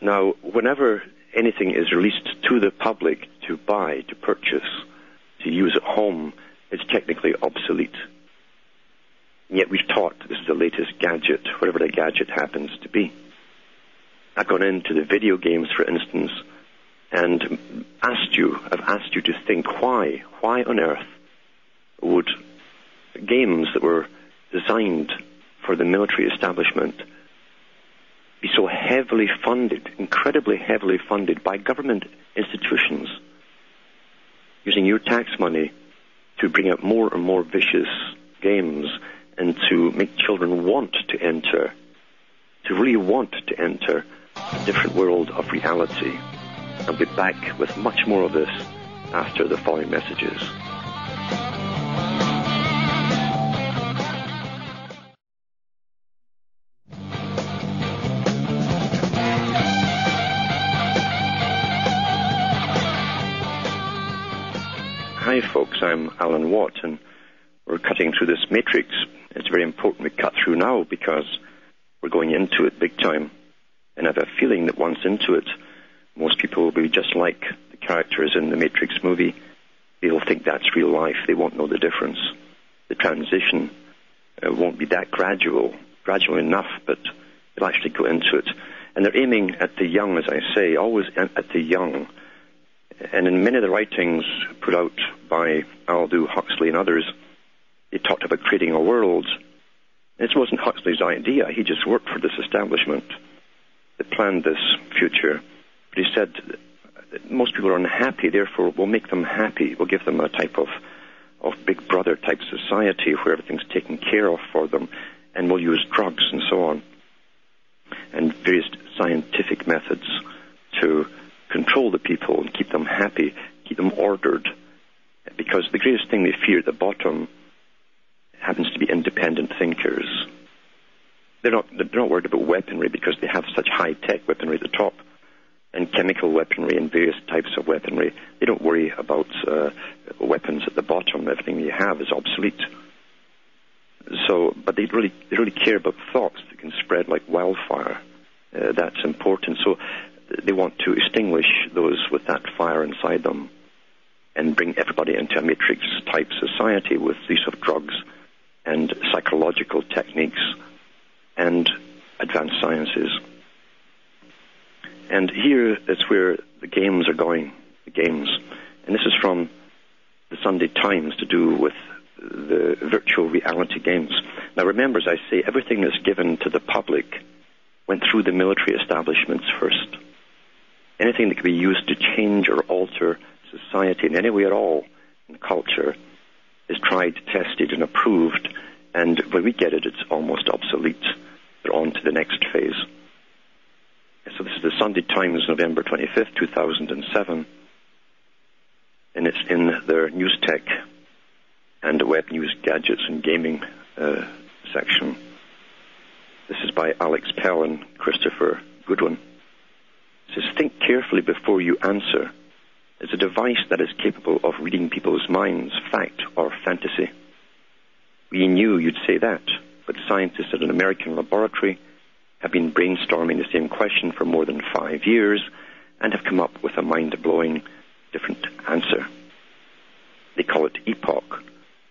Now, whenever anything is released to the public to buy, to purchase, to use at home, it's technically obsolete. And yet we've taught this is the latest gadget, whatever the gadget happens to be. I've gone into the video games, for instance, and I've asked you to think why on earth would games that were designed for the military establishment be so heavily funded, incredibly heavily funded by government institutions, using your tax money to bring out more and more vicious games and to make children want to enter, to really want to enter a different world of reality. I'll be back with much more of this after the following messages. Hi folks, I'm Alan Watt, and we're cutting through this matrix. It's very important we cut through now because we're going into it big time. And I have a feeling that once into it, most people will be just like the characters in the Matrix movie. They'll think that's real life. They won't know the difference. The transition won't be that gradual enough, but they'll actually go into it. And they're aiming at the young, as I say, always at the young. And in many of the writings put out by Aldous Huxley and others, they talked about creating a world. This wasn't Huxley's idea. He just worked for this establishment that planned this future. But he said that most people are unhappy, therefore we'll make them happy. We'll give them a type of Big Brother type society where everything's taken care of for them, and we'll use drugs and so on, and various scientific methods to control the people and keep them happy, keep them ordered. Because the greatest thing they fear at the bottom happens to be independent thinkers. They're not worried about weaponry because they have such high-tech weaponry at the top and chemical weaponry and various types of weaponry. They don't worry about weapons at the bottom. Everything they have is obsolete. So, but they really care about thoughts that can spread like wildfire. That's important. So they want to extinguish those with that fire inside them and bring everybody into a matrix-type society with use of drugs and psychological techniques and advanced sciences. And here is where the games are going, the games. And this is from the Sunday Times to do with the virtual reality games. Now remember, as I say, everything that's given to the public went through the military establishments first. Anything that could be used to change or alter society in any way at all in culture is tried, tested, and approved, and when we get it, it's almost obsolete. They're on to the next phase. So this is the Sunday Times, November 25th, 2007, and it's in their news tech and web news gadgets and gaming section. This is by Alex Pell and Christopher Goodwin. It says, think carefully before you answer. It's a device that is capable of reading people's minds, fact or fantasy. We knew you'd say that, but scientists at an American laboratory have been brainstorming the same question for more than 5 years and have come up with a mind-blowing different answer. They call it Epoch.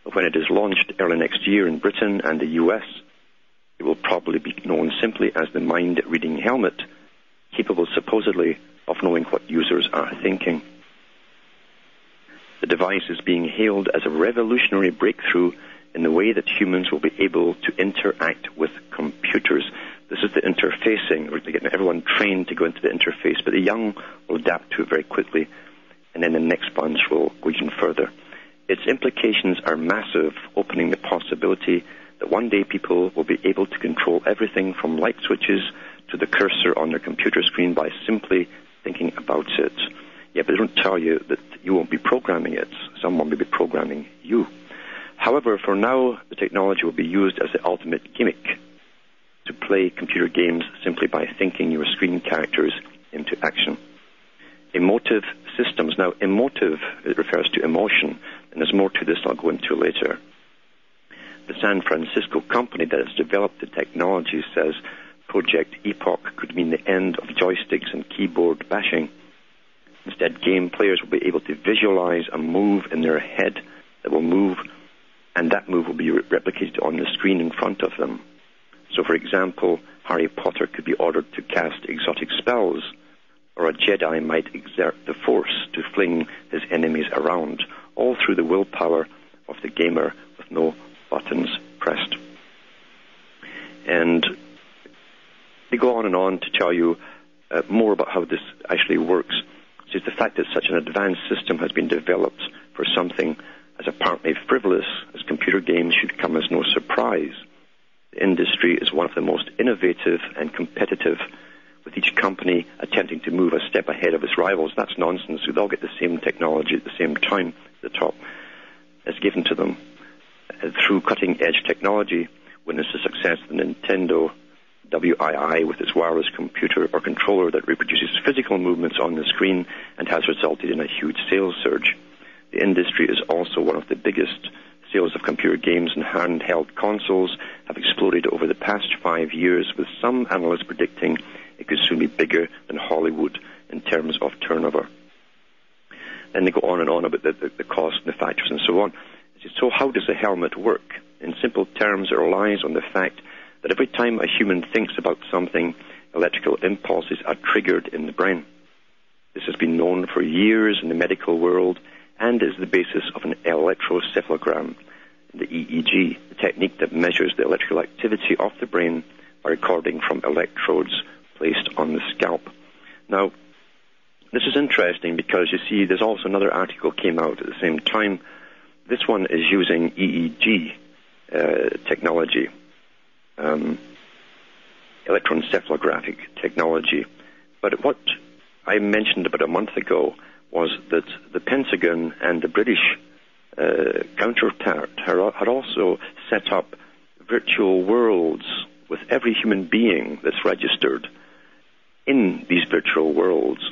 But when it is launched early next year in Britain and the US, it will probably be known simply as the mind-reading helmet, capable supposedly of knowing what users are thinking. The device is being hailed as a revolutionary breakthrough in the way that humans will be able to interact with computers. This is the interfacing. We're getting everyone trained to go into the interface, but the young will adapt to it very quickly, and then the next bunch will go even further. Its implications are massive, opening the possibility that one day people will be able to control everything from light switches to the cursor on their computer screen by simply thinking about it. Yeah, but they don't tell you that you won't be programming it. Someone will be programming you. However, for now, the technology will be used as the ultimate gimmick to play computer games simply by thinking your screen characters into action. Emotive systems. Now, emotive, it refers to emotion, and there's more to this I'll go into later. The San Francisco company that has developed the technology says Project Epoch could mean the end of joysticks and keyboard bashing. Instead, game players will be able to visualize a move in their head that will move, and that move will be replicated on the screen in front of them. So, for example, Harry Potter could be ordered to cast exotic spells, or a Jedi might exert the Force to fling his enemies around, all through the willpower of the gamer with no buttons pressed. And they go on and on to tell you more about how this actually works. It's the fact that such an advanced system has been developed for something as apparently frivolous as computer games should come as no surprise. The industry is one of the most innovative and competitive, with each company attempting to move a step ahead of its rivals. That's nonsense. They all get the same technology at the same time at the top as given to them. Through cutting-edge technology, witness the success of the Nintendo WII with its wireless computer or controller that reproduces physical movements on the screen and has resulted in a huge sales surge. The industry is also one of the biggest. Sales of computer games and handheld consoles have exploded over the past 5 years, with some analysts predicting it could soon be bigger than Hollywood in terms of turnover. Then they go on and on about the cost and the factors and so on. So how does the helmet work? In simple terms, it relies on the fact that every time a human thinks about something, electrical impulses are triggered in the brain. This has been known for years in the medical world and is the basis of an electroencephalogram, the EEG, the technique that measures the electrical activity of the brain by recording from electrodes placed on the scalp. Now, this is interesting because, you see, there's also another article came out at the same time. This one is using EEG technology, electroencephalographic technology. But what I mentioned about a month ago was that the Pentagon and the British counterpart had also set up virtual worlds with every human being that's registered in these virtual worlds.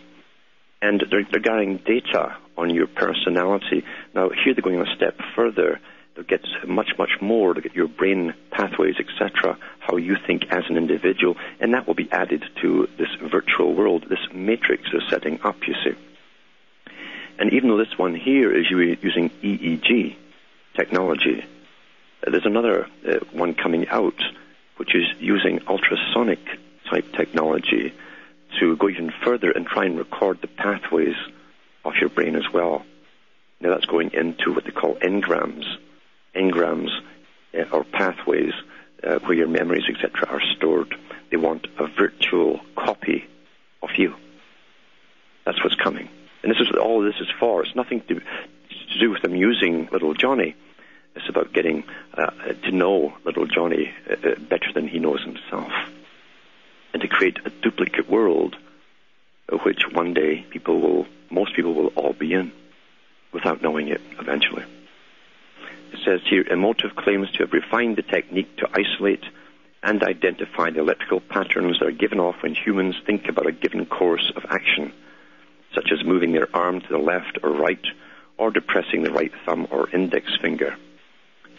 And they're gathering data on your personality. Now, here they're going a step further. They'll get much, much more. They'll get your brain pathways, etc., how you think as an individual, and that will be added to this virtual world, this matrix they're setting up, you see. And even though this one here is using EEG technology, there's another one coming out which is using ultrasonic type technology to go even further and try and record the pathways of your brain as well. Now that's going into what they call engrams. Engrams are pathways where your memories, etc., are stored. They want a virtual copy of you. That's what's coming. And this is what all this is for. It's nothing to do with them using little Johnny. It's about getting to know little Johnny better than he knows himself, and to create a duplicate world of which one day most people will all be in without knowing it eventually. It says here, Emotive claims to have refined the technique to isolate and identify the electrical patterns that are given off when humans think about a given course of action, such as moving their arm to the left or right, or depressing the right thumb or index finger.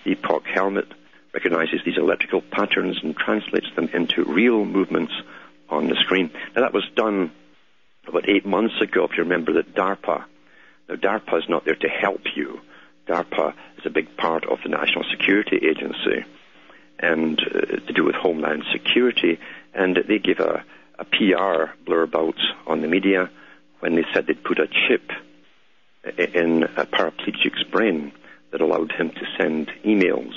The Epoch helmet recognizes these electrical patterns and translates them into real movements on the screen. Now, that was done about 8 months ago, if you remember, that DARPA. Now, DARPA is not there to help you. DARPA is a big part of the National Security Agency and to do with Homeland Security, and they gave a PR blurb out on the media when they said they'd put a chip in a paraplegic's brain that allowed him to send emails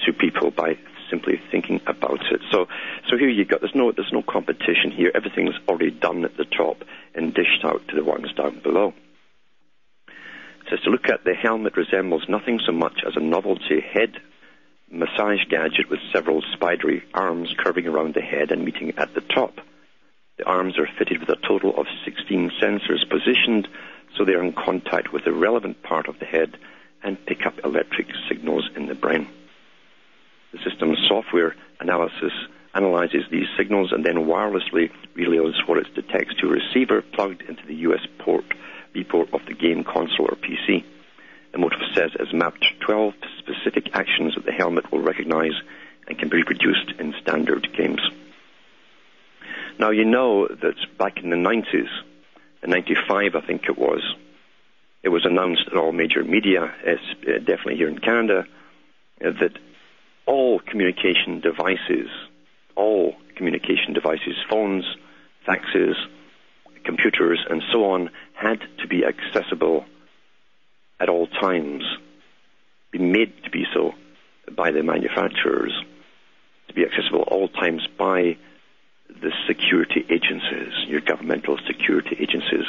to people by simply thinking about it. So here you go. There's no competition here. Everything's already done at the top and dished out to the ones down below. It says to look at the helmet resembles nothing so much as a novelty head massage gadget with several spidery arms curving around the head and meeting at the top. The arms are fitted with a total of 16 sensors positioned so they are in contact with the relevant part of the head and pick up electric signals in the brain. The system's software analyzes these signals and then wirelessly relays what it detects to a receiver plugged into the US B port of the game console or PC. Emotive says it has mapped 12 specific actions that the helmet will recognize and can be reproduced in standard games. Now, you know that back in the 90s, in 95 I think it was announced in all major media, definitely here in Canada, that all communication devices, phones, faxes, computers, and so on, had to be accessible at all times, be made to be so by the manufacturers, to be accessible at all times by the security agencies, your governmental security agencies.